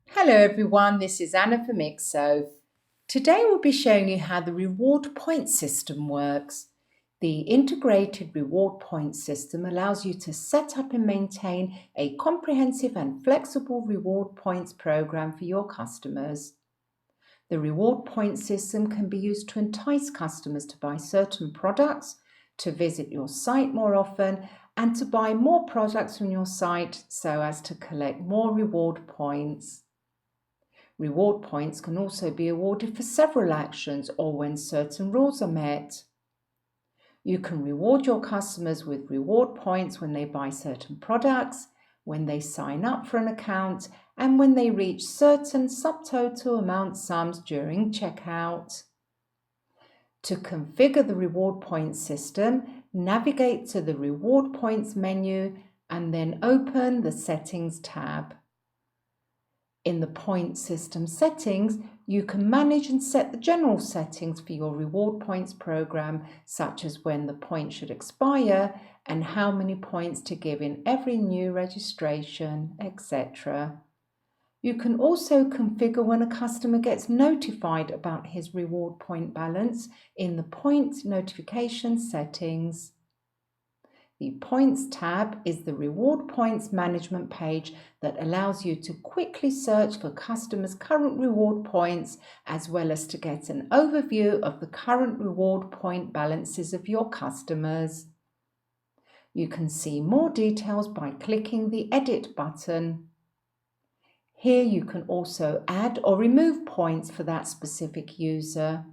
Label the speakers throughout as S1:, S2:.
S1: Hello everyone, this is Anna from IXXO. Today we'll be showing you how the reward point system works. The integrated reward point system allows you to set up and maintain a comprehensive and flexible reward points program for your customers. The reward point system can be used to entice customers to buy certain products, to visit your site more often, and to buy more products from your site so as to collect more reward points. Reward points can also be awarded for several actions or when certain rules are met. You can reward your customers with reward points when they buy certain products, when they sign up for an account, and when they reach certain subtotal amount sums during checkout. To configure the reward points system, navigate to the Reward Points menu and then open the Settings tab. In the point system settings, you can manage and set the general settings for your reward points program, such as when the point should expire and how many points to give in every new registration, etc. You can also configure when a customer gets notified about his reward point balance in the point notification settings. The Points tab is the Reward Points Management page that allows you to quickly search for customers' current reward points, as well as to get an overview of the current reward point balances of your customers. You can see more details by clicking the Edit button. Here you can also add or remove points for that specific user.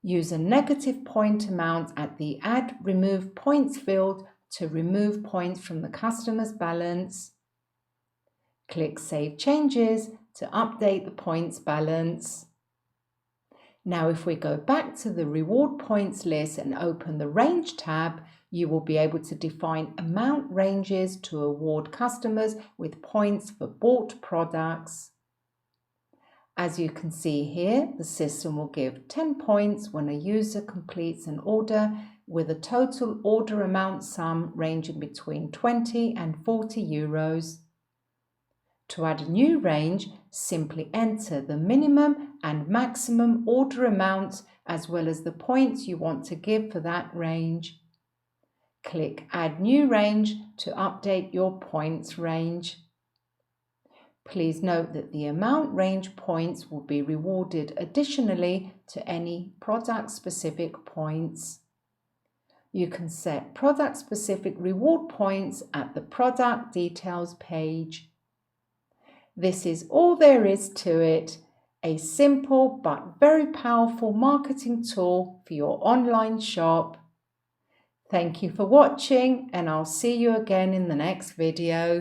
S1: Use a negative point amount at the Add Remove Points field to remove points from the customer's balance. Click Save Changes to update the points balance. Now if we go back to the reward points list and open the Range tab, you will be able to define amount ranges to award customers with points for bought products. As you can see here, the system will give 10 points when a user completes an order with a total order amount sum ranging between 20 and 40 euros. To add a new range, simply enter the minimum and maximum order amounts as well as the points you want to give for that range. Click Add New Range to update your points range. Please note that the amount range points will be rewarded additionally to any product-specific points. You can set product-specific reward points at the Product Details page. This is all there is to it, a simple but very powerful marketing tool for your online shop. Thank you for watching, and I'll see you again in the next video.